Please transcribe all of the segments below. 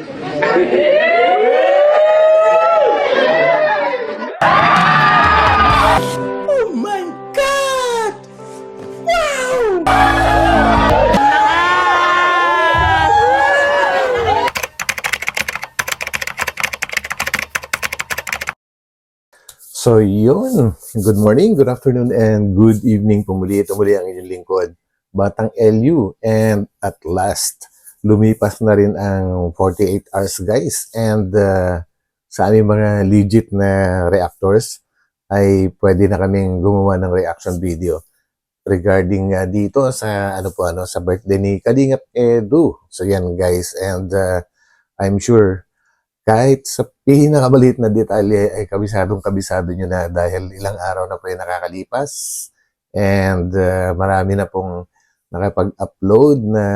Oh my God! Wow! So yun, good morning, good afternoon, and good evening po muli. Ito muli ang inyong lingkod, Batang LU. And at last, lumipas na rin ang 48 hours guys. And sa aming mga legit na reactors, ay pwede na kaming gumawa ng reaction video regarding dito sa sa birthday ni Kalingap Edu. So yan guys, and I'm sure kahit sa pinakamaliit na detalye ay kabisado nyo na dahil ilang araw na po yung nakakalipas and marami na pong nakapag-upload na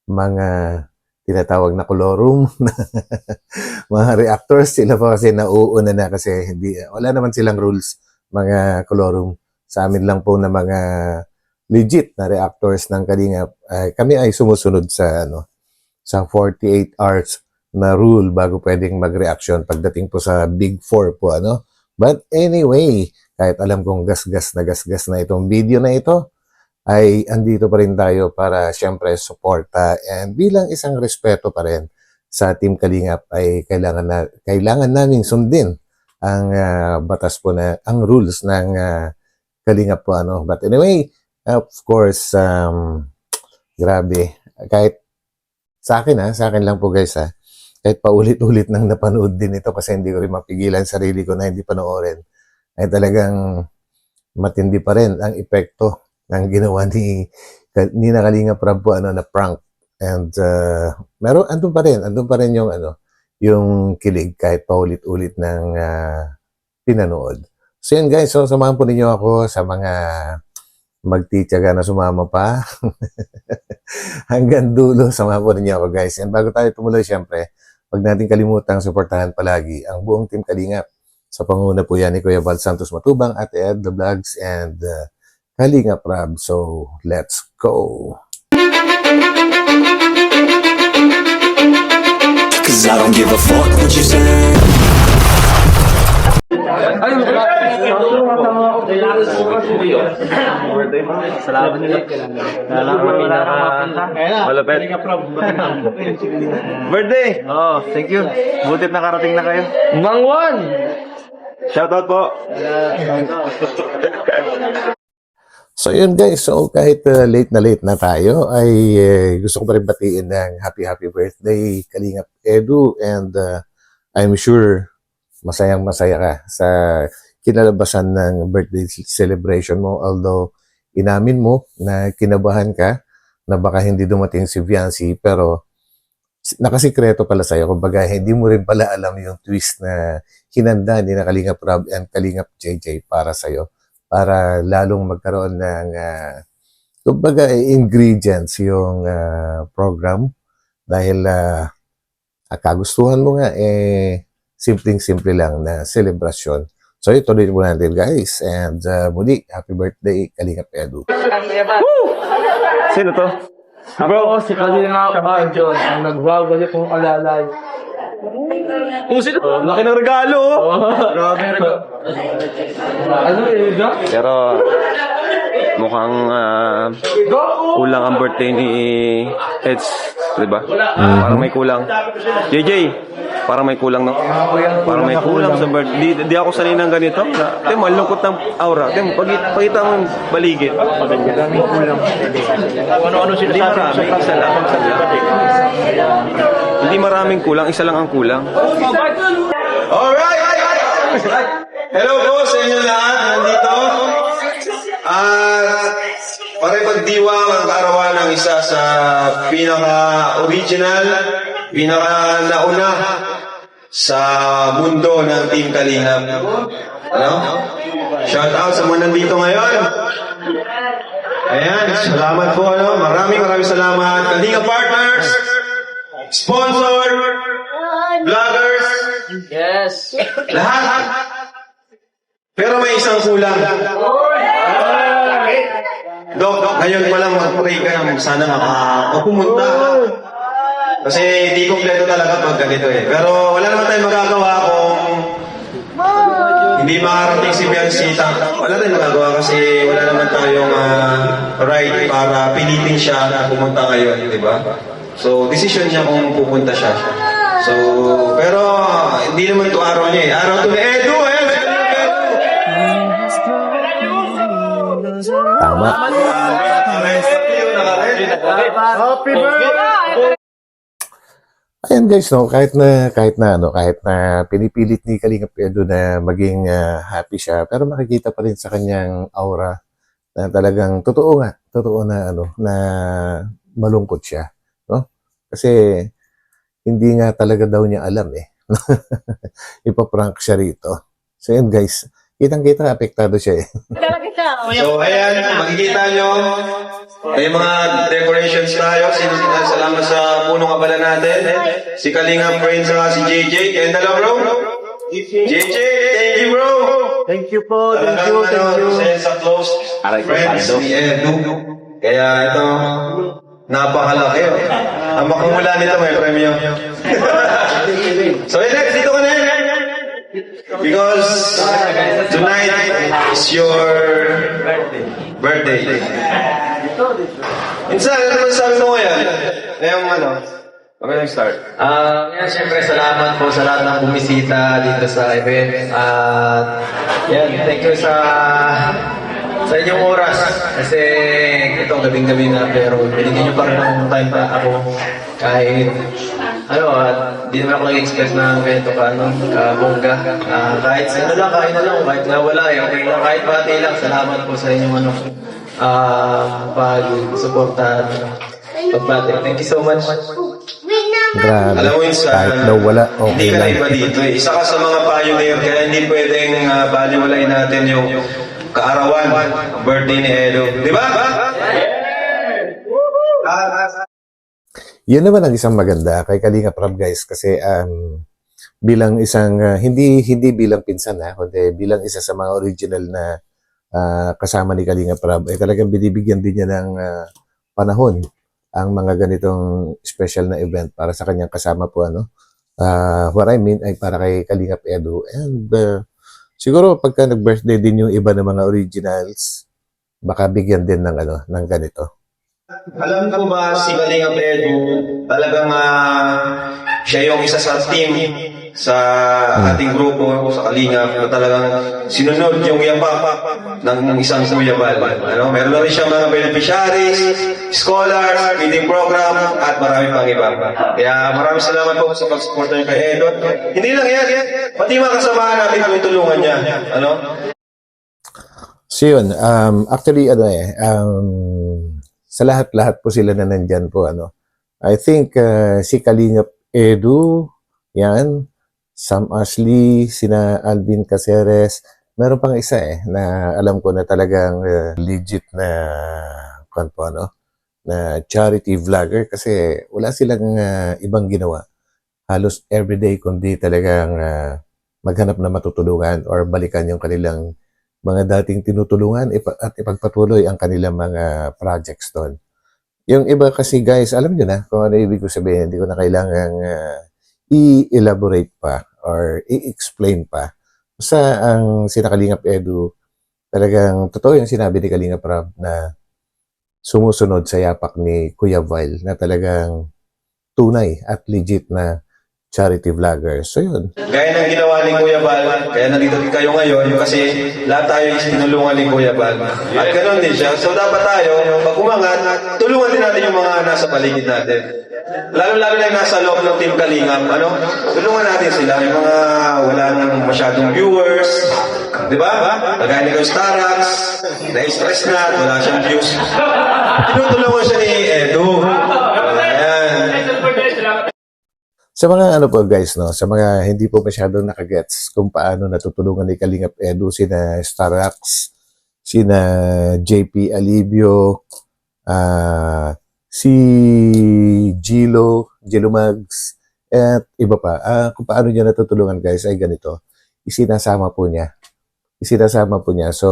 mga tinatawag na colorum mga reactors. Sila pa kasi nauuna na kasi wala naman silang rules mga colorum. Sa amin lang po na mga legit na reactors ng Kalingap, kami ay sumusunod sa sa 48 hours na rule bago pwedeng mag-reaction pagdating po sa Big 4 po, But anyway, kahit alam kong gasgas na itong video na ito, ay andito pa rin tayo para syempre suporta and bilang isang respeto pa rin sa Team Kalingap ay kailangan naming sundin ang batas po ang rules ng Kalingap po, But anyway, of course, grabe. Kahit sa akin lang po guys, kahit paulit-ulit nang napanood din ito kasi hindi ko rin mapigilan sarili ko na hindi panoorin, ay talagang matindi pa rin ang epekto ng ginawa ni Kalingap Rab po na prank. And andun pa rin yung kilig kahit paulit-ulit ng pinanood. So yan guys, so samahan po ninyo ako sa mga magtityaga na sumama pa. Hanggang dulo, samahan po ninyo ako guys. And bago tayo tumuloy, syempre, huwag natin kalimutang suportahan palagi ang buong Team Kalingap. Sa panguna po yan ni Kuya Val Santos Matubang, Ate Ed The Vlogs, and Kalingap Rab. So, let's go! Cause I don't give a fuck what you say. Salamat nila. Malapit. Birthday! Oh, thank you. Butit nakarating na kayo. Mang Juan! Shoutout po. So yun guys, so kahit late na tayo ay gusto ko pa rin batiin ng happy birthday Kalingap Edu, and I'm sure masayang masaya ka sa kinalabasan ng birthday celebration mo, although inamin mo na kinabahan ka na baka hindi dumating si Viancy, pero nakasikreto pala sa'yo. Kumbaga, hindi mo rin pala alam yung twist na hinanda ni na Kalingap Rab and Kalingap JJ para sa'yo, para lalong magkaroon ng kumbaga ingredients yung program, dahil kagustuhan mo nga simpleng-simple lang na celebration. So ituloy mo natin guys, and muli, happy birthday Kalingap Edu. Sino to? Bro, si Kalingap John, ang nagbago niya kung alalay. Kung sino? Laki ng regalo, Grabe rin. Ano Pero mukhang kulang ang birthday ni Eds, diba? Parang may kulang. JJ, parang may kulang, no? Parang may kulang sa birthday. Di ako sanay ng ganito. Tem, malungkot ng aura. Tem, pagkita mo yung baligid. Maraming kulang. Ano sinasabi? Hindi maraming kulang, isa lang ang kulang. Alright! Hello po sa inyo lahat, nandito. Para pagdiwang ang kaarawan ng isa sa pinaka-original, pinaka-nauna sa mundo ng Team Kalingap. Shout out sa mga nandito ngayon. Ayan, salamat po. Maraming salamat. Kalingap partners, sponsor, vloggers, Yes. lahat. Pero may isang kulang. Dok, ngayon pa lang mag-pray ka na sana pumunta. Kasi di kompleto talaga pag ganito eh. Pero wala naman tayong magagawa kung hindi makarating si Biancita. Wala tayong magagawa kasi wala naman tayong right para pilitin siya na pumunta ngayon, di ba? So, decision niya kung pupunta siya. So, pero hindi naman to araw niya eh. Araw to ni Edu eh! Tama. Happy birthday! Ayan guys, no, kahit na pinipilit ni Kalingap Edu na maging happy siya, pero makikita pa rin sa kanyang aura na talagang totoo na na malungkot siya, no? Kasi hindi nga talaga daw niya alam eh. Ipaprank siya rito. So yan guys, kitang-kita apektado siya eh. So, ayan, makikita nyo, may mga decorations tayo. Salamat sa punong abala natin. Si Kalingap Friends at si JJ. Kaya dalaw, bro. JJ, thank you, bro. Thank you po, thank you, thank you. Sa close friends ni Edu. Kaya ito, napakalaki. Ang makamula nito may premyo. So, next, dito ka na. Because tonight is your birthday. Minsan, ano naman sabi mo ngayon? Ngayong start. Yan, syempre, salamat po sa lahat ng bumisita dito sa event. Yan, thank you sa inyong oras. Kasi ito, gabing-gabi na, pero binigyan nyo pa rin ng time pa ako. Kahit, di naman ako nag-expect na ganito ka bongga. Kahit sino lang, kain na lang, kahit nawala okay lang, kahit pati lang, salamat po sa inyong pag-suporta at pagbati. Thank you so much. Grabe. Alam mo yun Kahit daw wala, hindi okay ka na lang. iba dito eh. Isa ka sa mga pioneer, kaya hindi pwedeng baliwalain natin yung kaarawan, birthday ni Edo. Di ba? Yun naman ang isang maganda kay Kalingap Rab guys kasi bilang isang hindi bilang pinsan kundi bilang isa sa mga original na kasama ni Kalingap Rab ay talagang binibigyan din niya ng panahon ang mga ganitong special na event para sa kanyang kasama po what I mean ay para kay Kalingap Edu and siguro pagka nag-birthday din yung iba ng mga originals baka bigyan din ng ganito. Alam ko ba si Kalingap Edu, talagang siya yung isa sa team sa ating grupo sa Kalingap na talagang sinunod yung yapak ng isang kuyabal. Meron na rin siyang mga beneficiaries, scholars, feeding program, at marami pang iba. Kaya maraming salamat po sa pag-support niyo kay Edu. Hindi lang yan, pati mga kasamahan natin tutulungan niya. So yun, actually sa lahat-lahat po sila na nandyan po I think si Kalingap Edu, yan, Sam Ashley, sina Alvin Caceres, meron pang isa na alam ko na talagang legit na na charity vlogger kasi wala silang ibang ginawa. Halos everyday kundi talagang maghanap na matutulungan or balikan yung kanilang mga dating tinutulungan at ipagpatuloy ang kanilang mga projects doon. Yung iba kasi guys, alam nyo na kung ano ibig ko sabihin, hindi ko na kailangan i-elaborate pa or i-explain pa. Basta ang sina Kalingap Edu, talagang totoo yung sinabi ni Kalingap Rab na sumusunod sa yapak ni Kuya Vile na talagang tunay at legit na charity vlogger. So yun. Gaya ng ginawa ni Kuya Bal, kaya nandito kayo ngayon kasi lahat tayo is tinulungan ni Kuya Bal. At ganoon din siya. So dapat tayo, pag umangat, tulungan din natin yung mga nasa paligid natin. Lalo-lalo na yung nasa loob ng Team Kalingap. Tulungan natin sila. Yung mga wala nang masyadong viewers. Di ba? Kagaya ni Kuya Starax, na-stress na, wala siyang views. Tinutulungan siya ni Edu. Ayan. Sa mga po guys, sa mga hindi po masyadong nakagets kung paano natutulungan ni Kalingap Edu sina Starax, sina JP Alibio, si Gilo Mags, at iba pa. Kung paano niya natutulungan guys ay ganito. Isinasama po niya. So,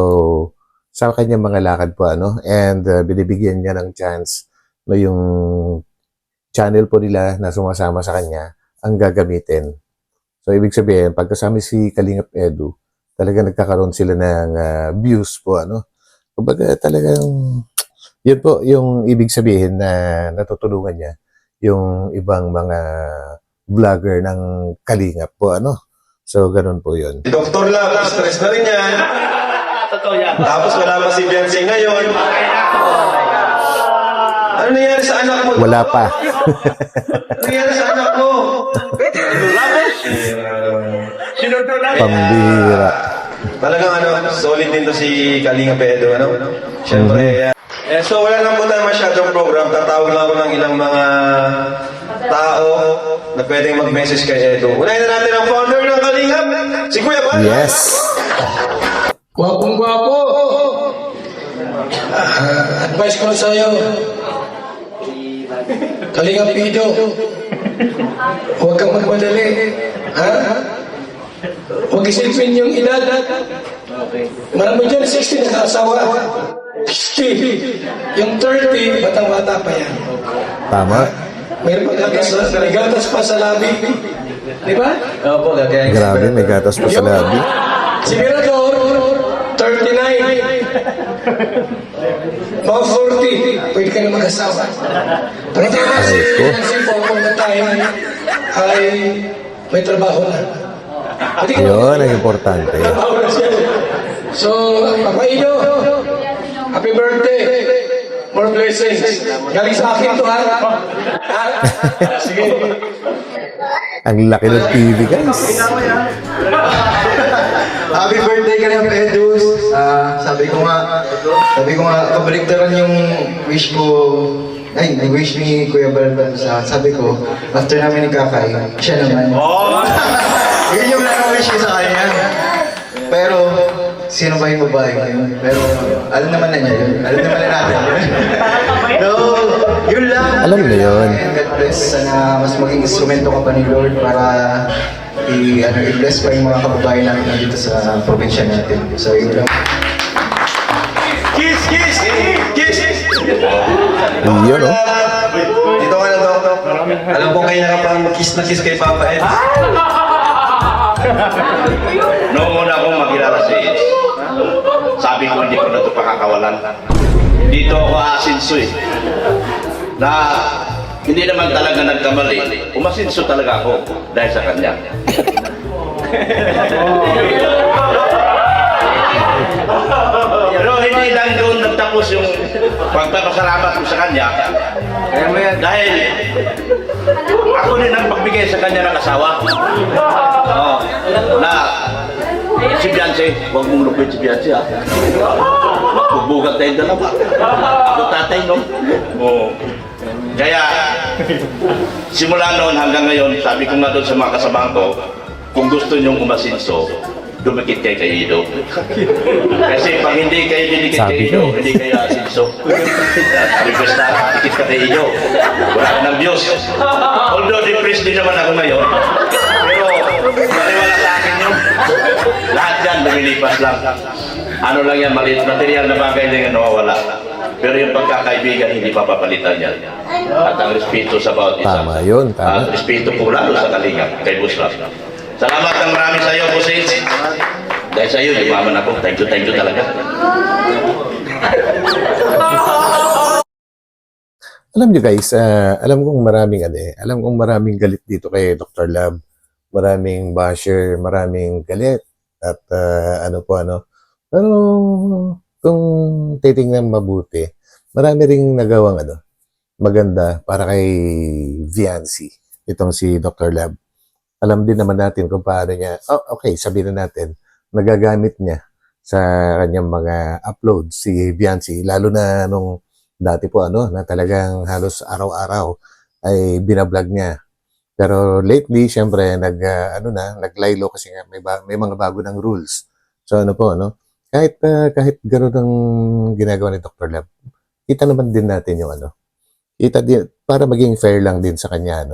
sa kanyang mga lakad po and binibigyan niya ng chance na yung channel po nila na sumasama sa kanya ang gagamitin. So, ibig sabihin, pagkasama si Kalingap Edu, talaga nagkakaroon sila ng views po, ano. Kumbaga talagang, yun po yung ibig sabihin na natutulungan niya yung ibang mga vlogger ng Kalingap po, ano. So, ganun po yun. Si Dr. Love, stress na rin yan. Tapos wala pa si Beyonce ngayon. Ano nangyari sa anak mo? Wala pa. Ano nangyari sa anak mo? Pambihira. Talagang solid din to si Kalinga Pedro, ano? Siyempre, so wala lang po tayo masyadong program. Tatawag lang ako ng ilang mga tao na pwedeng mag-message kay Edo. Unahin na natin ang founder ng Kalingap, si Kuya Bal. Yes. Gwapong-gwapo. Advice ko lang sa'yo. Kalingap Pido. Huwag kang magmadali. Ha? Huwag isipin yung edad. Marami dyan, 60 na asawa. 60. Yung 30, batang-bata pa yan. Tama. Mayroon may gatas pa sa labi. Di ba? Opo, gagaya. Grabe, may gatas pa sa labi. Si Mirador, 39. Mga 40, pwede ka na mag-asawa. Pagkatapos Aray ko. si Popo na tayo ay may trabaho na. Pwede ka Yun ang importante. trabaho na siya. So, Papa Ido, happy birthday. More blessings. Galing sa akin to, ha? Ha? Sige. Ang laki ng TV, guys. Happy birthday ka lang, Pedus. Sabi ko nga, kabaliktaran yung wish ko, nag-wish ni Kuya Balban sabi ko, after namin ni Kakay, siya naman. Yun yung wish ko sa kanya. Pero, sino ba yung babae ngayon? Pero, alam naman na niya yun. Alam naman na natin yun. No, yun lang. Alam na yun. And God bless. Sana mas maging instrumento ka pa ni Lord para i-bless pa yung mga kababayan namin dito sa probinsya natin. So, yun lang. Kiss, kiss! Kiss! Yun, no? Dito ka na, Dok. Alam ko kayo na pang mag-kiss na kiss kay Papa Ed. Noong una akong makilala si Eds, sabi ko hindi ko na ito pakakawalan. Dito ako aasinso eh. Na hindi naman talaga nagkamali. Umasinso talaga ako dahil sa kanya. Pero hindi lang doon nagtapos yung pagpapasalamat ko sa kanya. Dahil ako din ang pagbigay sa kanya ng asawa. Oh, na si Beyonce, huwag mong lupit si Beyonce ha. Magbubugat tayong dalawa. Ako tatay, no? Oo. Kaya, simula noon hanggang ngayon, sabi ko nga doon sa mga kasamahan ko, kung gusto niyong umasinso, dumikit kayo kay Ido. Kasi pag hindi kayo dinikit Sabi kay Ido, ko. hindi kayo asinso. Request na, dikit ka kay Ido. Wala ka ng views. Although depressed din naman ako ngayon, pero maniwala sa akin yun. Lahat yan, lumilipas lang. Ano lang yan, maliit material na bagay lang yan nawawala. Pero yung pagkakaibigan, hindi papapalitan yan. At ang respeto sa bawat isa. Tama yun, tama. At respeto po lalo sa Kalingap, kay Busrap. Salamat ng marami sa iyo, Busis. Dahil sa iyo, yumaman ako. Thank you talaga. Alam nyo guys, alam kong maraming galit dito kay Dr. Love. Maraming basher, maraming galit. At ano. Pero kung titingnan mabuti, marami ring nagawang maganda para kay Viancy, itong si Dr. Love. Alam din naman natin kung paano niya, okay, sabihin na natin, nagagamit niya sa kanyang mga upload si Viancy, lalo na nung dati po na talagang halos araw-araw ay binablog niya. Pero lately, syempre, naglaylo kasi nga may mga bago ng rules. So kahit gano'n ang ginagawa ni Dr. Love, kita naman din natin yung kita din, para maging fair lang din sa kanya,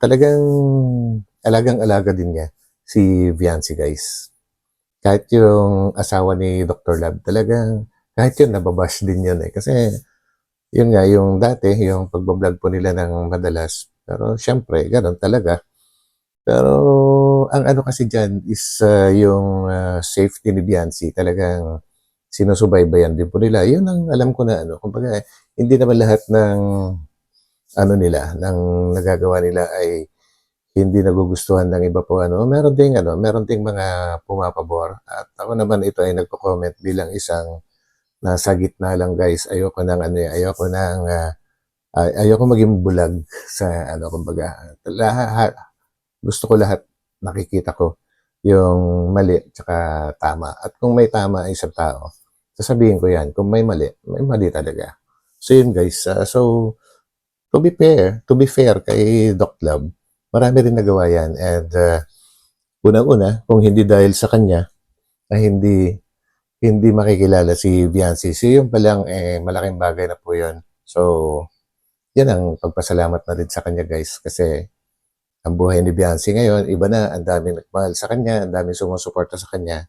talagang alagang-alaga din niya si Viancy, guys. Kahit yung asawa ni Dr. Love, talagang, kahit yun, nababash din yun eh. Kasi, yun nga, yung dati, yung pagbablog po nila ng madalas. Pero syempre, ganun talaga. Pero ang ano kasi dyan is yung safety ni Biancy. Talagang sinusubaybayan din po nila. Yun ang alam ko na ano. Kumbaga, hindi naman lahat ng ano nila, ng nagagawa nila ay hindi nagugustuhan ng iba po ano. Meron ding mga pumapabor. At ako naman ito ay nagko-comment bilang isang nasa gitna lang guys. Ayoko nang ano, ayoko maging bulag sa ano kumbaga. Gusto ko lahat nakikita ko yung mali tsaka tama. At kung may tama ay isang tao, sasabihin ko yan. Kung may mali talaga. So yun guys. So to be fair kay Doc Love, marami rin nagawa yan. And unang-una, kung hindi dahil sa kanya, ay hindi makikilala si Biancy. So yun palang malaking bagay na po yun. So yan ang pagpasalamat na rin sa kanya guys. Kasi ang buhay ni Biancy ngayon, iba na, ang daming nagmahal sa kanya, ang daming sumusuporta sa kanya.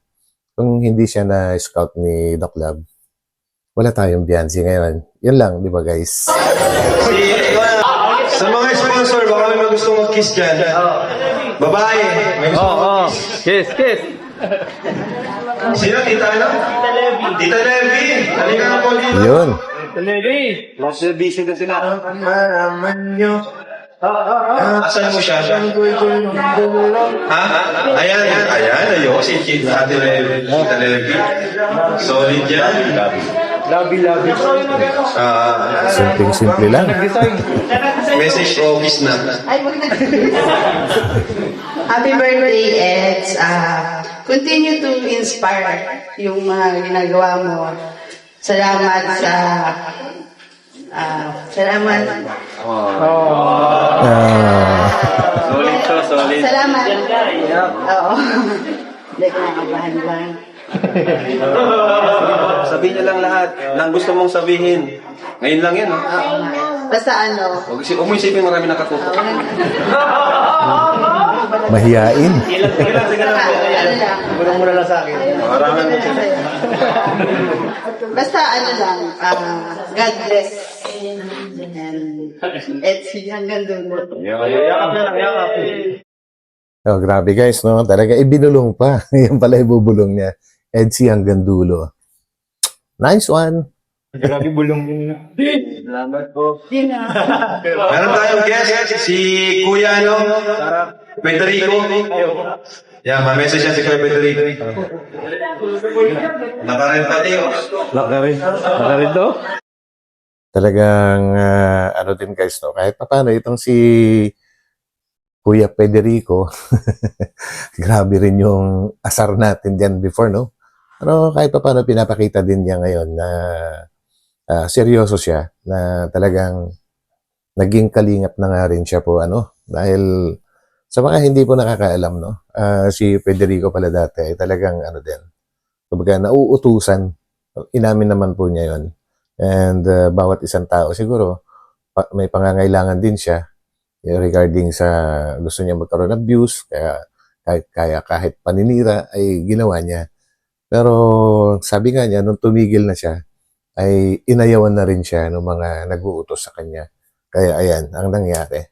Kung hindi siya na-scout ni Doc Love, wala tayong Biancy ngayon. Yun lang, di ba guys? Sa mga sponsor, baka may gusto mag-kiss dyan. Babae, may gusto mag-kiss. Kiss. Sino? Tita ano? Tita Levi. Halika na po dito. Yun. Mas busy na sila. Asan mo siya? Ha? Ayan. Ayun. Si Tita Levi. Solid yan. Labi. Simple lang. Message office na. Happy birthday, Eds. Continue to inspire yung mga ginagawa mo. Salamat sa... salamat. Solid. Salamat. Oo. Hindi ko nakabahan lang. Sabihin niya lang lahat ng gusto mong sabihin. Ngayon lang yan, Basta ano. Huwag mo isipin marami nakatutok. Mahiyain. Sige lang. Ano lang. Muna lang sa akin. Maraming Basta ano lang. God bless. And Etsy hanggang dulo. yakap. Oh, grabe guys, no? Talaga ibinulong pa. Yan pala ibubulong niya. Edsy hanggang dulo. Nice one. Grabe bulong yun. Salamat po. Meron tayong guest, si Kuya Federico. Yeah, ma-message siya si Kuya Federico. Nakarin pati Nakarin to? Talagang, ano din guys, no? Kahit paano, itong si Kuya Federico, grabe rin yung asar natin dyan before, no? Pero kahit paano, pinapakita din niya ngayon na seryoso siya, na talagang naging kalingap na nga rin siya po, ano? Dahil sa mga hindi po nakakaalam, no? Si Federico pala dati ay talagang, ano din, kumbaga nauutusan. Inamin naman po niya yon. And bawat isang tao siguro may pangangailangan din siya regarding sa gusto niya magkaroon ng views, kaya kahit paninira ay ginawa niya. Pero sabi nga niya, nung tumigil na siya, ay inayawan na rin siya ng mga nag-uutos sa kanya. Kaya ayan, ang nangyari.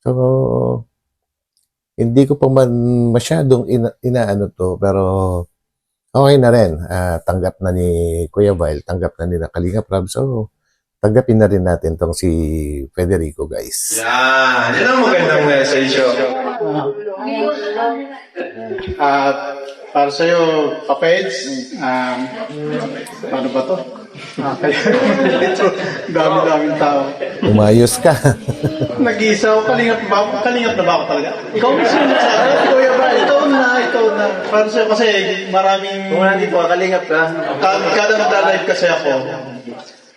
So, hindi ko pa man masyadong inaano to, pero okay na rin. Tanggap na ni Kuya Val, tanggap na ni Kalinga Prab. So, tanggapin na rin natin tong si Federico, guys. Yan ang magandang message. Para sa'yo, Papeds, paano ba to? Dami-daming tao. Umayos ka. Nag-iisa ako, kalingap na ba ako talaga? Ikaw mismo sa akin, Kuya Val, ikaw na. Para sa'yo, kasi maraming... Kung nandito ka, kalingap ka. Kada nagla-live kasi ako,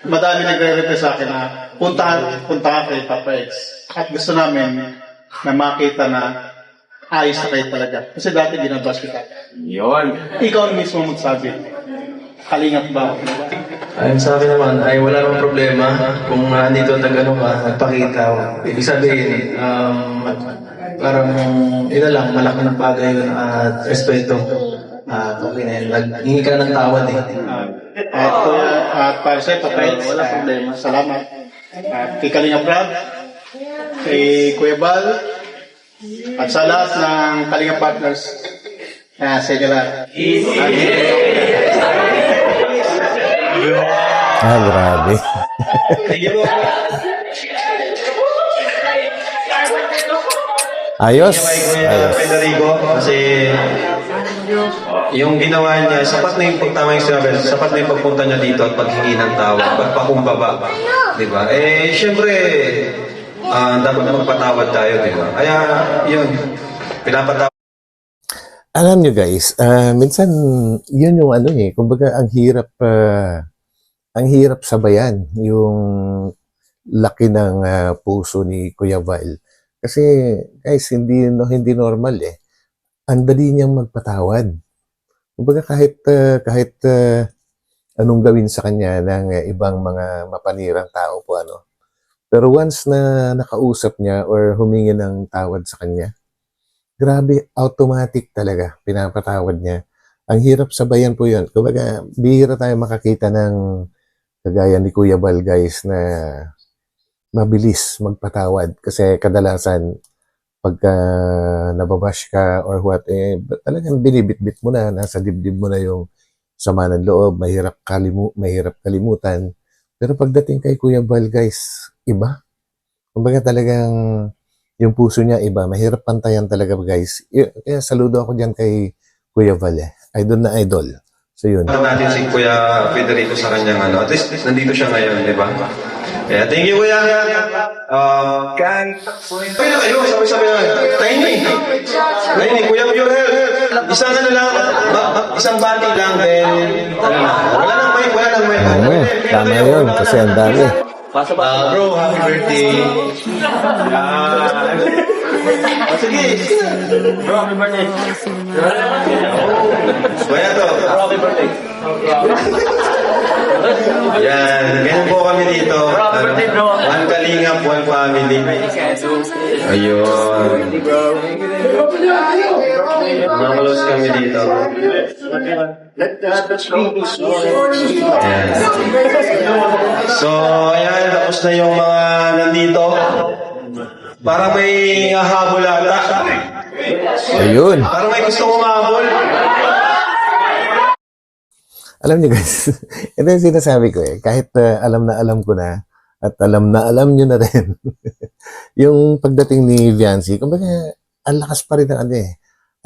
madami nagre-request sa akin na punta ka kay Papa X. At gusto namin na makita na ayos na kayo talaga. Kasi dati ginabas kita. Yun. Ikaw mismo magsabi. Kalingap ba? Ayun sa akin naman, ay wala namang problema kung nandito nagpakita. Ibig sabihin, parang ina lang, malaki ng bagay yun at respeto. Okay na yun. Naghingi ka ng tawad eh. At Kuya, at para sa'yo, Papa Eds, Wala problema. salamat. At kay Kalinga Prab, kay Kuya Bal, at sa lahat ng Kalinga Partners, sa inyo lahat. Grabe. Thank you po. Ayos. Kay Kuya Ayos. Federico, kasi yung ginawa niya, sapat na yung pagtama yung sinabi, sapat na yung pagpunta niya dito at paghingi ng tawad, pagpakumbaba. Di ba? Siyempre, dapat magpatawad tayo, di ba? Kaya, yun, pinapatawad. Alam nyo guys, minsan yun yung ano kumbaga ang hirap sabayan yung laki ng puso ni Kuya Val. Kasi guys, hindi normal Ang dali niyang magpatawad. Kumbaga kahit anong gawin sa kanya ng ibang mga mapanirang tao po Pero once na nakausap niya or humingi ng tawad sa kanya, grabe, automatic talaga, pinapatawad niya. Ang hirap sabayan po yun. Kumbaga, bihira tayo makakita ng kagaya ni Kuya Val, guys, na mabilis magpatawad. Kasi kadalasan, pagka nababash ka or what, talagang binibitbit mo na, nasa dibdib mo na yung sama ng loob, mahirap kalimutan. Pero pagdating kay Kuya Val, guys, iba. Kumbaga talagang yung puso niya iba. Mahirap pantayan talaga, guys. Kaya saludo ako dyan kay Kuya Val. Idol na idol. So yun. Natin si Kuya Federico sa kanyang at least nandito siya ngayon, di ba? Kaya thank you, Kuya. Kaya na kayo, sabi-sabi na. Tiny, Kuya Muriel. Isang isang bati lang, then, wala nang mic. Tama yun, kasi ang dami. Bro, happy birthday. Sige. Bro, happy birthday. Kaya to. Bro, happy birthday. Yan, ganyan po kami dito. Happy birthday, bro. One Kalingap, one family. Ayun. Mga close kami dito. Ayan. So, ayan, tapos na yung mga nandito. Parang may hahabol ata. Ayun. Parang may gusto humahabol. Alam niyo guys, ito yung sinasabi ko kahit alam na alam ko na at alam na alam niyo na rin yung pagdating ni Viancy, kumbaga ang lakas pa rin ng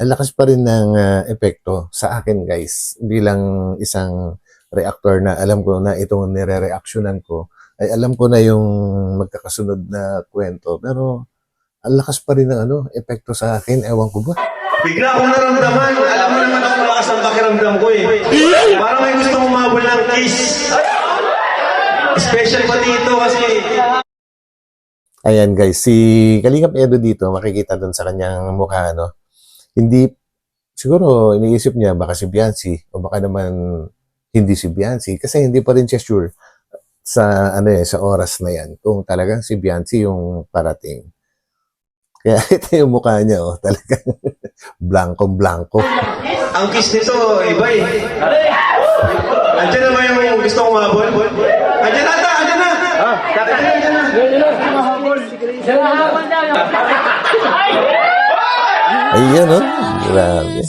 ang lakas pa rin ng epekto sa akin guys bilang isang reactor na alam ko na itong nire-reactionan ko ay alam ko na yung magkakasunod na kwento, pero ang lakas pa rin ng epekto sa akin, ewan ko ba. Bigla akong naramdaman. Alam mo naman ako malakas ang pakiramdam ko Parang may gusto humabol ng kiss. Special pa dito kasi... Ayan guys, si Kalingap Edo dito, makikita doon sa kanyang mukha, hindi, siguro iniisip niya baka si Viancy o baka naman hindi si Viancy kasi hindi pa rin siya sure sa, sa oras na yan kung talagang si Viancy yung parating. Kaya ito yung mukha niya, talagang blankong-blanko. Ang kiss nito, iba Andiyan naman yung gusto kong mahabol. Andiyan na! Andiyan na! Ayan, grabe.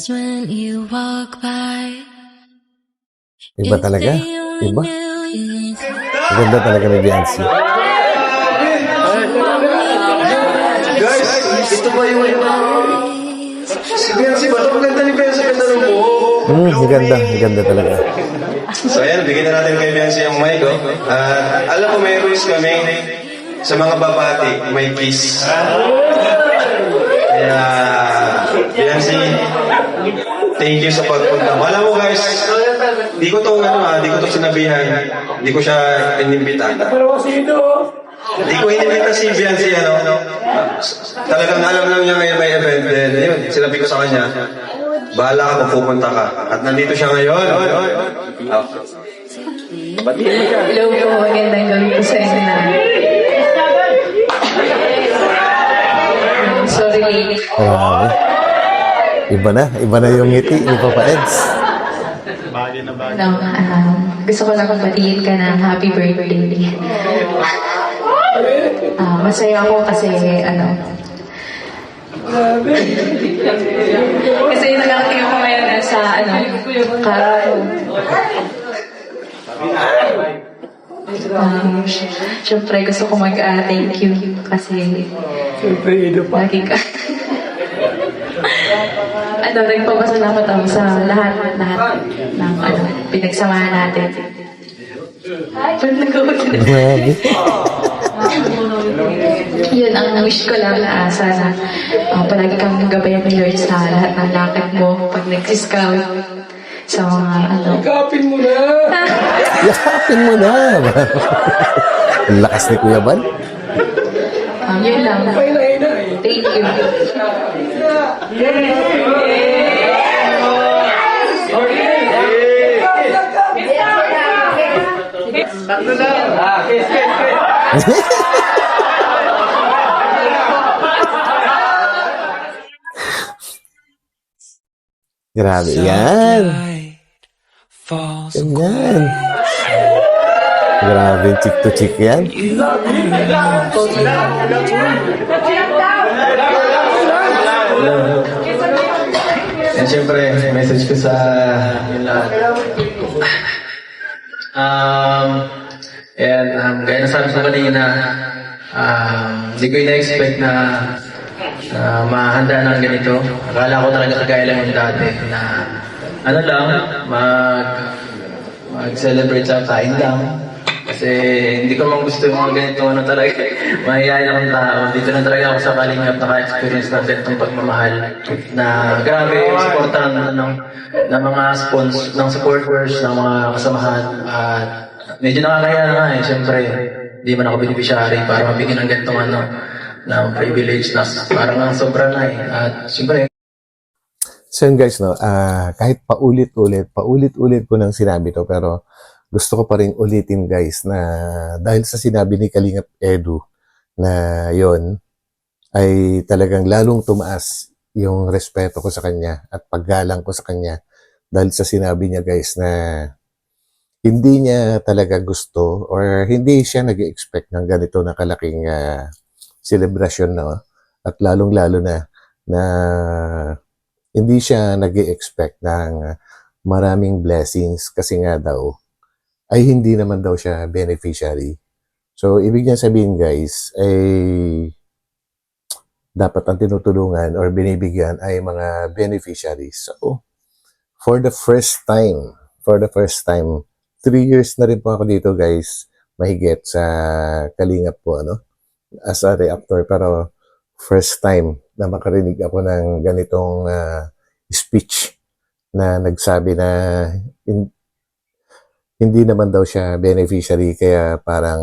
Iba talaga. Iba. Maganda talaga ni Viancy. Guys, ito ba yung... Si Viancy ba? Ito maganda ni Viancy. Ganda ng buhok. Maganda talaga. So ayan, bigyan na natin kay Viancy ang mic. Alam ko may rules kami sa mga babati, may kiss. Kaya, Viancy, thank you sa pagpunta. Alam mo guys, di ko to sinabihan. Di ko siya inimbita. Di ko inimbita si Viancy, talagang alam lang niya ngayon may event. Then, yun, sinabi ko sa kanya, bahala ka kung pupunta ka. At nandito siya ngayon. Hello po, magandang gabi po sa inyo na. Sorry. Grabe. Iba na yung ngiti ni Papa Eds. Gusto ko lang batiin ka ng happy birthday. Masaya ako kasi kasi nalaki ako ngayon sa Caraco. Siyempre gusto ko mag-thank you kasi lagi ka. Nagpapasalamat ako sa lahat ng pinagsamahan natin. Ba't nagawag ka na? Yun, ang wish ko lang na sana palagi kang gabayan ni Lord sa lahat ng lakad mo pag nag-scout sa mga Yakapin mo na! Yakapin mo na! Ang lakas ni Kuya Bal. Yun lang. Thank you. Grabe yan. Ganyan. Grabe chick to chick yan. And syempre, message ko sa yun lahat. Gaya na sabi ko kanina, hindi ko ina-expect na mahanda ng ganito. Akala ko talaga kagaya lang yung dati na mag-celebrate sa kain lang. Kasi hindi ko man gusto yung mga ganito talaga. Mahihayin akong tao. Dito na talaga ako sa Kalingap naka-experience ng ganitong pagmamahal. Na grabe yung supportan ng mga supporters, ng mga kasamahan. At medyo nakakaya na nga Siyempre, hindi man ako beneficiary para mabigyan ng ganitong ng privilege na parang ang sobra na At siyempre, so yun guys, kahit paulit-ulit ko nang sinabi to, pero gusto ko pa rin ulitin guys na dahil sa sinabi ni Kalingap Edu na yon ay talagang lalong tumaas yung respeto ko sa kanya at paggalang ko sa kanya dahil sa sinabi niya guys na hindi niya talaga gusto or hindi siya nag-expect ng ganito na kalaking celebration at lalong-lalo na hindi siya nag-expect ng maraming blessings kasi nga daw ay hindi naman daw siya beneficiary. So, ibig niya sabihin guys, ay dapat ang tinutulungan or binibigyan ay mga beneficiaries. So, for the first time, 3 years na rin po ako dito guys, mahigit sa Kalingap po, as a reactor. Pero first time na makarinig ako ng ganitong speech na nagsabi na hindi naman daw siya beneficiary kaya parang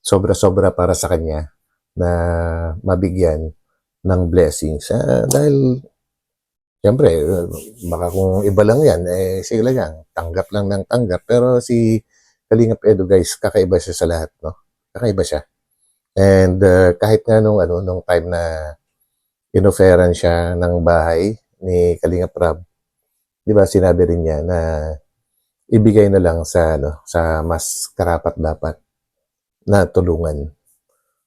sobra-sobra para sa kanya na mabigyan ng blessings. Dahil siyempre, baka kung iba lang yan, sige lang, tanggap lang ng tanggap. Pero si Kalingap Edu guys, kakaiba siya sa lahat, Kakaiba siya. And kahit nga nung time na inoferan siya ng bahay ni Kalingap Rab, di ba sinabi rin niya na ibigay na lang sa mas karapat-dapat na tulungan.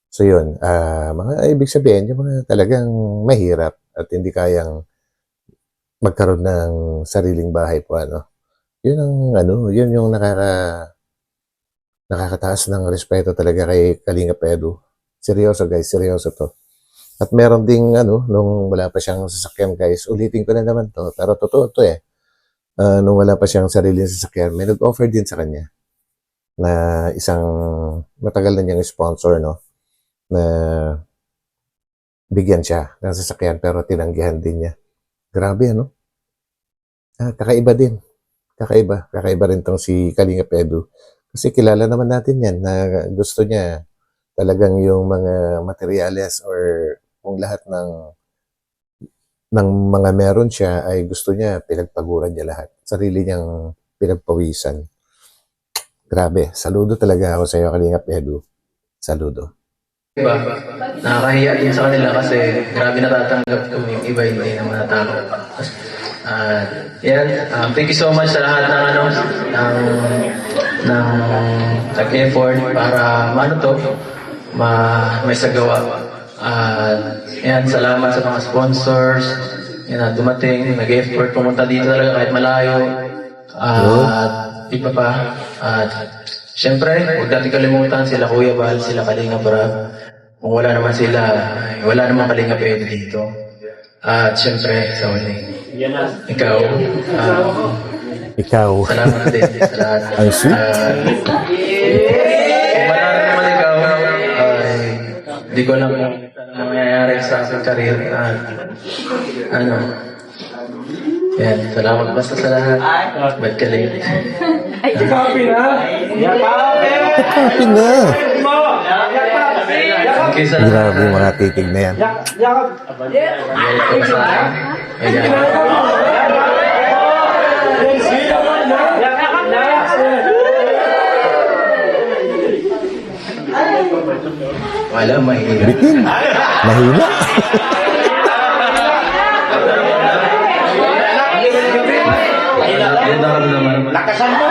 So yun, mga ibig sabihin, yung mga talagang mahirap at hindi kayang magkaroon ng sariling bahay po, Yun ang yun yung nakakataas ng respeto talaga kay Kalingap Edu. Seryoso guys, seryoso to. At meron ding nung wala pa siyang sasakyan guys, ulitin ko na naman to, pero totoo to nung wala pa siyang sariling sasakyan, may nag-offer din sa kanya na isang matagal na niyang sponsor, na bigyan siya ng sasakyan pero tinanggihan din niya. Grabe, kakaiba din. Kakaiba rin tong si Kalingap Edu. Kasi kilala naman natin yan na gusto niya talagang yung mga materyales or kung lahat ng mga meron siya ay gusto niya, pinagpaguran niya lahat. Sarili niyang pinagpawisan. Grabe, saludo talaga ako sa iyo, Kalingap Edu. Saludo. Diba? Nakakahiya din sa kanila kasi grabe natatanggap ko yung iba hindi naman natanggap. Thank you so much sa lahat ng nag-effort para may sagawa. Salamat sa mga sponsors dumating, nag-effort, pumunta dito talaga kahit malayo. Iba pa. Siyempre, huwag natin kalimutan sila Kuya Bal, sila Kalinga Brad. Kung wala naman sila, wala naman Kalinga Pwede dito. At siyempre, sa huli, ikaw. Salamat din sa lahat. Ang sweet. Kung wala naman ikaw, hindi ko alam kung ano mangyayari sa aking karir. Salamat basta sa lahat. Ba't ka late? Copy na! Happy na! Thank you sa lahat. Grabe yung mga titig na yan. Welcome sa akin. Ayan. Wala, mahirap. Bitin. Mahina. Lakasan mo!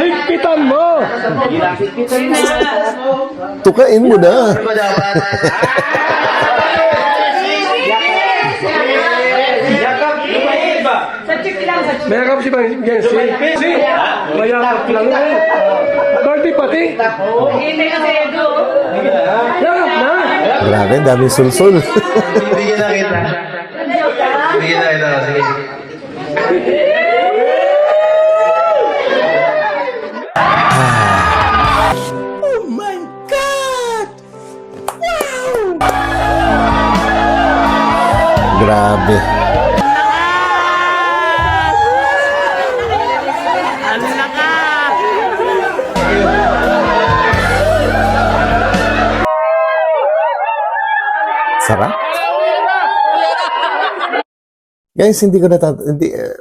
Higpitan mo! Tukain mo na. Mayakap si Jensi. Mayakap lang eh. Birthday pati. Yakap na. Grabe, daming sulsul. Bigyan na kita. Sige. Grabe. Sarap. Guys,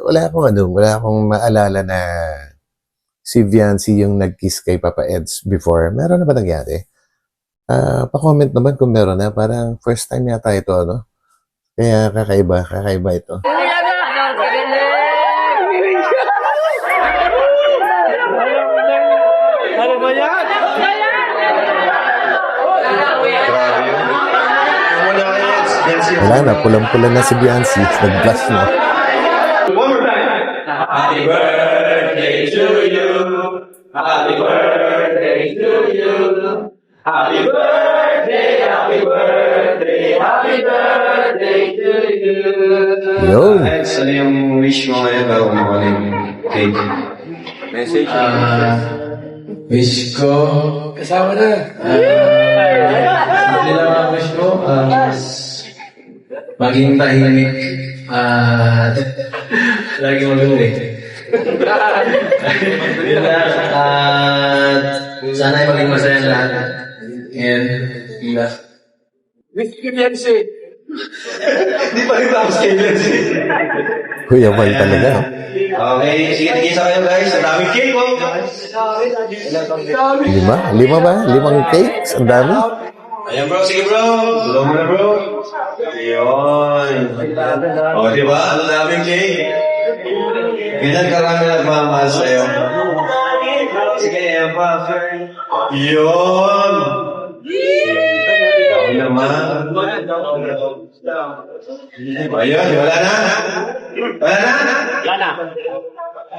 wala akong maalala na si Viancy yung nag-kiss kay Papa Eds before. Meron na ba nangyari? Pa-comment naman kung meron na. Parang first time yata ito, ano? Kaya kakaiba ito. Ano ba yan? Wala na, pulang-pula na si Viancy. Nag-blush na. Happy birthday to you. Happy birthday to you. Happy birthday, happy birthday, happy birthday to you. Yo! Ano yung wish mo ngayon bago mawalan yung cake? Message. Wish ko. Kasama na. Hindi lang ang wish ko. Maging tahimik. Lagi magulit. Sana ay maging masaya lahat. Wish ko Jensi. Hindi pa rin tapos kay Nancy. Kuya Val talaga. Okay, sige, tigisa kayo guys. Ang daming cake, oh. 5? 5 ba? 5 cakes? Ang dami. Ayan bro, sige bro. Tulong mo na bro. Ayun. O, diba? Ang daming cake. Ganyan karami nagmamahal sa'yo. Sige, ayan pa. Yun. Oo naman. Ayun, wala na?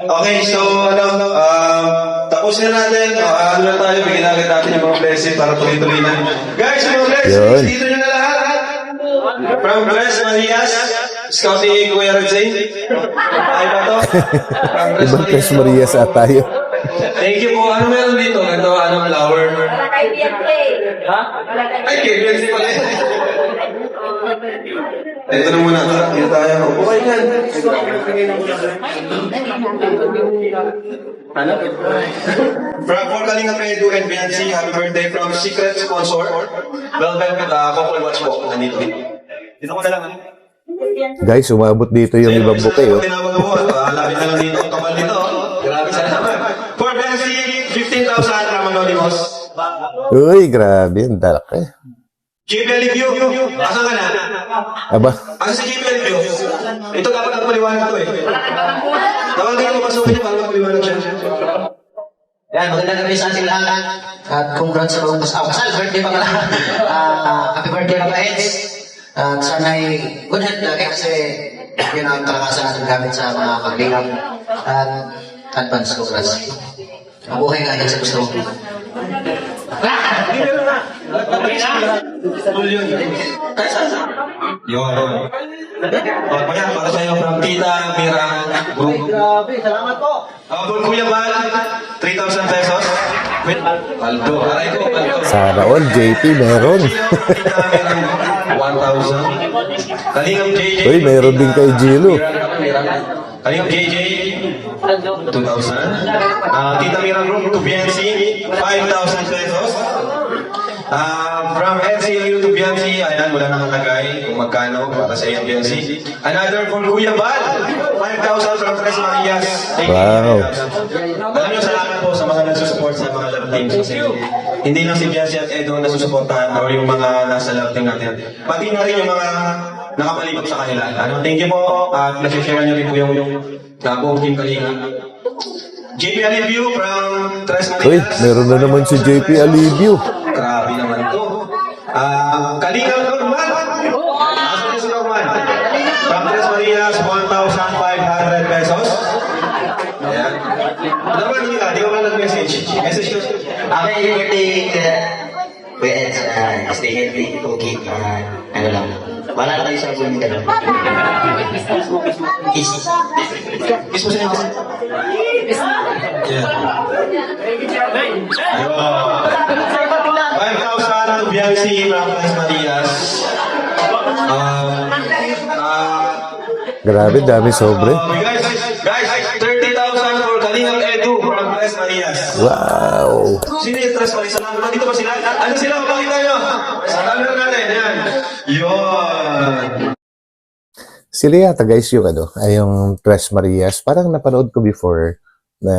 Okay, so tapos na natin. Ano na tayo, bigyan natin yung mga blessing para tuloy-tuloy na. Guys, yung mga blessings, dito nyo na lahat. From Bless Marias, scout ni Kuya Redzay. Ay ba to? From Bless Ibang Tres Marias at tayo. Thank you po. Ano meron dito? Ganito, flower? Ha? Ay, KBNC pala. Ito na muna. Dito tayo. Okay yan. From Kalinga Pedro and Biancy, happy birthday from secret sponsor. Velvet Coco Watch po. Nandito. Dito ko na lang. Guys, umabot dito yung ibang bouquet, oh. Tinawag mo. Alapit na lang dito. Kamal dito. Grabe salamat. For Biancy, 15,000 Ramon Olimos. Uy, grabe. Ang dalak eh. JP Alivio, asan ka na? Aba, Asa si JP Alivio? Ito dapat ang paliwanag to eh. Tawagin mo pasukin niya para magpaliwanag siya. Yan, magandang gabi sa ating lahat. At congrats sa mga kasal. Birthday pa pala. Happy birthday Papa Eds. At sana'y good health lagi kasi yun ang kalakasan natin gamit sa mga kaglingap. At advance congrats. Mabuhay nga sa gusto mo. Yun. Pagpaya, para sa'yo from Tita Mira Group. Grabe, salamat po. Abol Kuya Bal, 3,000 pesos. Paldo, aray ko, paldo. sana all, JP, meron. 1,000. Kalingap JJ. Uy, meron din kay Gilo. Kalingap JJ, 2,000. Tita Mira Group, to BNC, 5,000 pesos. From NCLU to BNC, ayan, wala nang nalagay kung magkano para sa BNC. Another for Kuya Bal, 5,000 from Tres Marias. Thank you. Wow. Alam niyo, salamat po sa mga nagsusupport sa mga love teams. Kasi hindi lang si BNC at Edo nasusuportahan or yung mga nasa love team natin. Pati na rin yung mga nakapalibot sa kanila. Thank you po. At nasi-share niyo rin po yung buong team Kalinga. JP Alivio from Tres Marias. Uy, meron na naman si JP Alivio. Grabe naman to. Kalinga Norman. Asa si Norman? From Tres Marias, 1,500 pesos. Ayan. Norman, di ka ba nag-message? Message ko. Okay, birthday. Kuya Eds, stay healthy. Okay. Ano lang. Wala na tayo sa buong ka lang. Kiss mo siya. Yeah. 5,000 to Biancy from Tres Marias. Grabe, dami sobre. Guys, 30,000 for Kalingap Edu from Tres Marias. Wow. Sino yung Tres Marias? Nandito ba sila? Ano sila? Pakita nyo. Sa camera natin. Yan. Yun. Sila yata guys yung ay yung Tres Marias. Parang napanood ko before na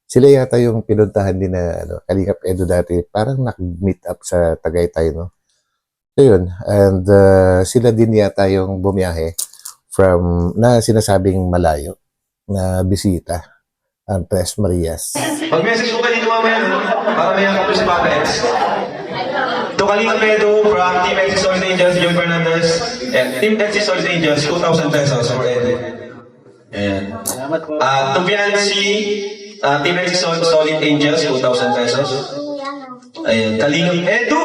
sila yata yung pinuntahan din na Kalingap Edu dati. Parang nag-meet up sa Tagaytay, no? So yun. And sila din yata yung bumiyahe from na sinasabing malayo na bisita ang Tres Marias. Mag-message ko kayo dito mamaya, no? Para may ako si Papa Eds. To Kalingap Edu from Team FC Source Angels, Joey Fernandez. And Team FC Source Angels, 2,000 pesos for Edu. Ayan. To Biancy, Team FC Solid Angels, 2,000 pesos. Ayan. Kalingap Edu,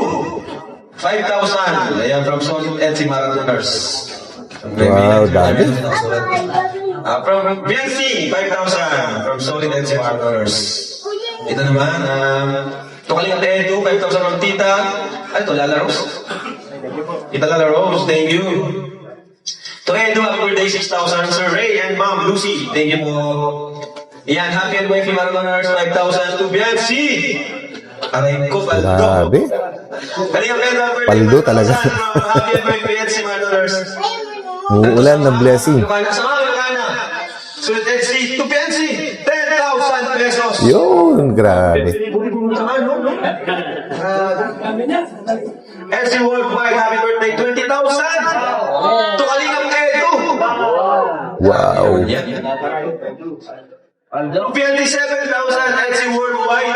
5,000. Ayan, from Solid FC Marathoners. Wow, dami. From BNC, 5,000. From Solid FC Marathoners. Ito naman, to Kalingap Edu, 5,000 from Tita. Ito, Lala Rose. Tita Lala Rose, thank you. To Edu, happy birthday, 6,000. Sir Ray and Ma'am Lucy, thank you po. Yan, happy and wifey Marathoners, 5,000 to BNC. Aray ko, paldo. Grabe. Kalingap Edu, happy birthday, Paldo talaga. 5,000 from happy and wifey BNC Marathoners. Uulan ng blessing. Sulit NC to PNC, 10,000 pesos. Yun, grabe. NC Worldwide, happy birthday, 20,000. To Kalingap Edu. Wow. PNC 7,000, NC Worldwide.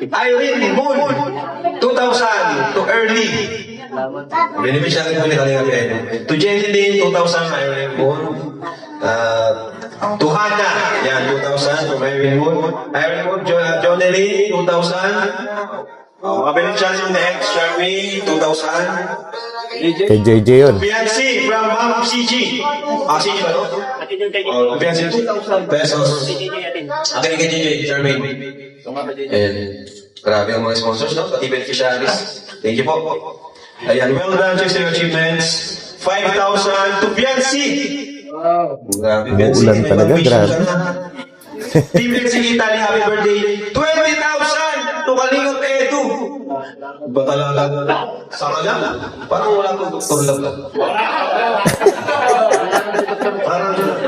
Irene Moon, 2,000 to Early. Beneficiary po ni Kalingap Edu. To Jenny Lynn, 2,000, Irene Moon. To Hannah, yan, 2,000 from Irene Moon. Irene Moon, Johnny Lee, 2,000. Mga beneficiary ni X, Charmy, 2,000. Kay JJ yun. PNC from Ma'am CG. CG ba no? PNC, 2,000 pesos. Akin kay JJ, Charmaine. And grabe ang mga sponsors, no? Pati beneficiaries. Thank you po. Ayan, well done, Chester Achievements. 5,000 to PNC. Grabe, Umuulan talaga, grabe. Team PNC Italy, happy birthday. 20,000 to Kalingap Edu. Ba talaga? Saka lang. Parang wala ko doktor lang.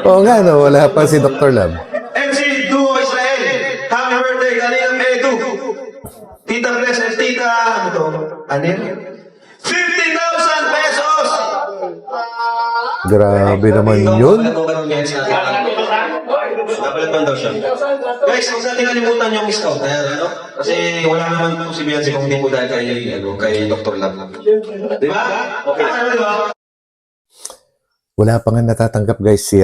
Oo nga, no? Wala pa si Dr. Lab. MC Duo Israel, happy birthday Kalingap Edu. Tita Blessed, tita, ano to? Ano yun? 50,000 pesos! Grabe naman yun. Napalitan daw siya. Guys, huwag natin kalimutan yung scout. Ano? Kasi wala naman po si Beyonce kung hindi po dahil kay Dr. Lab. Di ba? Okay. Di ba? Wala pa nga natatanggap guys si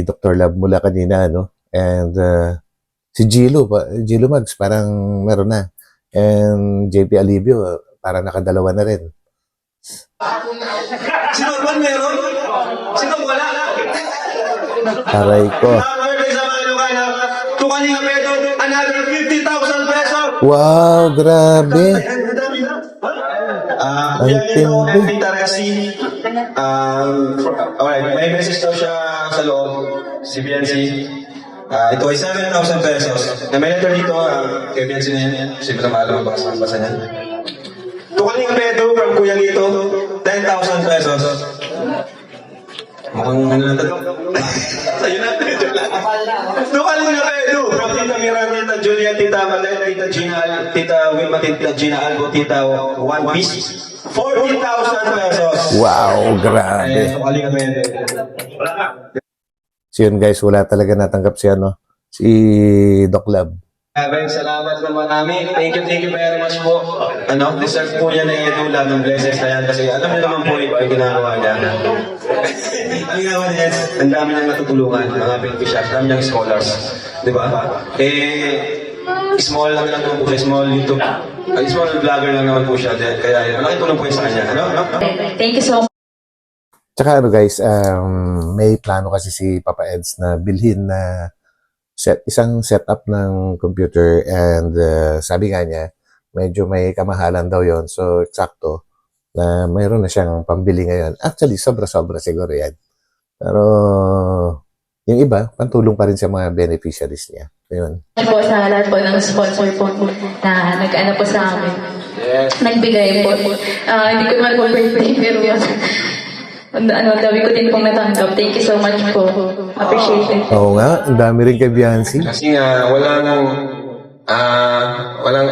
Dr. Love mula kanina and si Gilo Mags parang meron na and JP Alivio parang nakadalawa na rin. Sino man meron? Sino wala? Aray ko. Tukaling pedo, another 50,000 pesos. Wow, grabe. Ang tindi. Tita Resi, alright, may message daw siya sa loob, si Biancy. Ito ay 7,000 pesos. Na may letter dito, kay Biancy na yan. Siyempre na maalam ang basa niya. Tukaling pedo from Kuya Lito, 10,000 pesos. Mukhang ano na ito? Sa'yo natin, Tukaling pedo from Tita Miranda, Tita Julia, Tita Malay, Tita Gina, Tita Wilma, Tita Gina Albo, Tita One Piece. 40,000 pesos. Wow, grabe. Tukaling pedo. So yun guys, wala talaga natanggap si Doc Lab. Maraming salamat na marami. Thank you very much po. Deserve po yan na ito lang ng blessings na yan. Kasi alam niyo naman po yung ginagawa niya. Ang ginagawa niya, ang dami niyang natutulungan. Mga beneficiaries, ang dami niyang scholars. Di ba? Small lang naman po siya. Small vlogger lang naman po siya. Kaya malaking tulong po yun sa kanya. Thank you so much. Tsaka guys, may plano kasi si Papa Eds na bilhin na isang setup ng computer and sabi nga niya, medyo may kamahalan daw yon. So, eksakto na mayroon na siyang pambili ngayon. Actually, sobra-sobra siguro yan. Pero, yung iba, pantulong pa rin sa mga beneficiaries niya. Ayun. Po sa lahat po ng sponsor po na nag-ano po sa amin. Nagbigay po. Hindi ko naman po birthday, pero dami ko din pong natanggap. Thank you so much po. Appreciate it. Oo nga, ang dami rin kay Biancy. Kasi nga, walang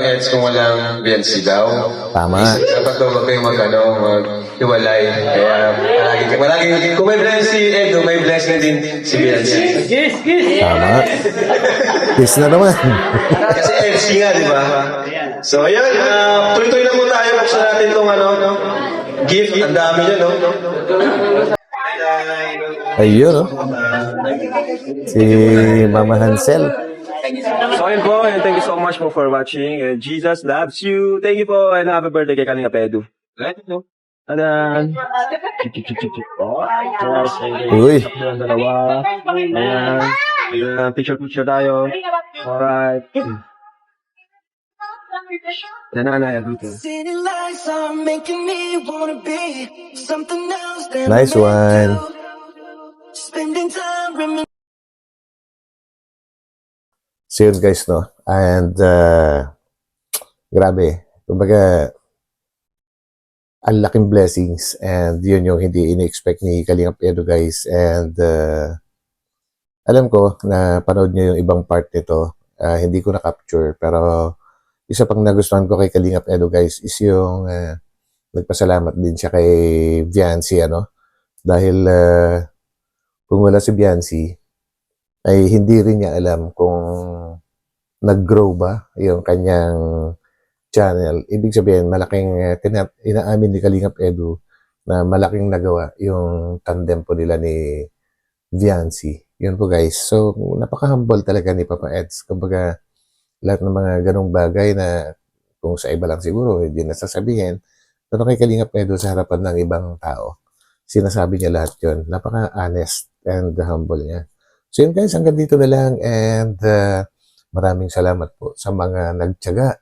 EDS kung walang BNC daw. Tama. Dapat daw kayo maghiwalay. Kaya palagi, kung may blessing si Edo, may blessing din si BNC. Tama. Kiss na naman. Kasi FC nga, di ba? So, ayan. Tuloy-tuloy lang mo tayo. Buksan natin itong gift. Ang dami niya, no? Ayun, si Mama Hansel. So ayun po, and thank you so much for watching. And Jesus loves you. Thank you po, and happy birthday kay Kalinga Pedu. Right? Ayan. Uy. Dalawa. Ayan. Picture tayo. Alright. Nananaya dito. Nice one. So yun guys, no? And, grabe. Kumbaga, ang laking blessings and yun yung hindi ini-expect ni Kalingap Edo guys. And, alam ko na panood nyo yung ibang part nito. Hindi ko na-capture. Pero, isa pang nagustuhan ko kay Kalingap Edo guys is yung nagpasalamat din siya kay Viancy, Dahil, kung wala si Viancy, ay hindi rin niya alam kung nag-grow ba yung kanyang channel. Ibig sabihin, malaking inaamin ni Kalingap Edu na malaking nagawa yung tandem po nila ni Viancy. Yun po guys. So, napaka-humble talaga ni Papa Eds. Kumbaga, lahat ng mga ganong bagay na kung sa iba lang siguro, hindi nasasabihin. Pero kay Kalingap Edu sa harapan ng ibang tao, sinasabi niya lahat yun. Napaka-honest and humble niya. So yun guys, hanggang dito na lang and maraming salamat po sa mga nagtiyaga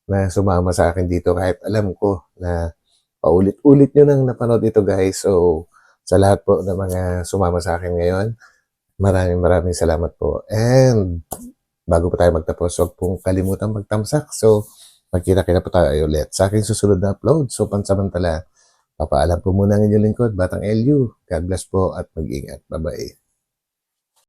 na sumama sa akin dito kahit alam ko na paulit-ulit nyo nang napanood ito guys. So sa lahat po ng mga sumama sa akin ngayon, maraming salamat po. And bago pa tayo magtapos, huwag pong kalimutan magtamsak. So magkita-kita po tayo ulit sa aking susunod na upload. So pansamantala, papaalam po muna ang inyong lingkod, Batang LU. God bless po at mag-ingat. Bye-bye.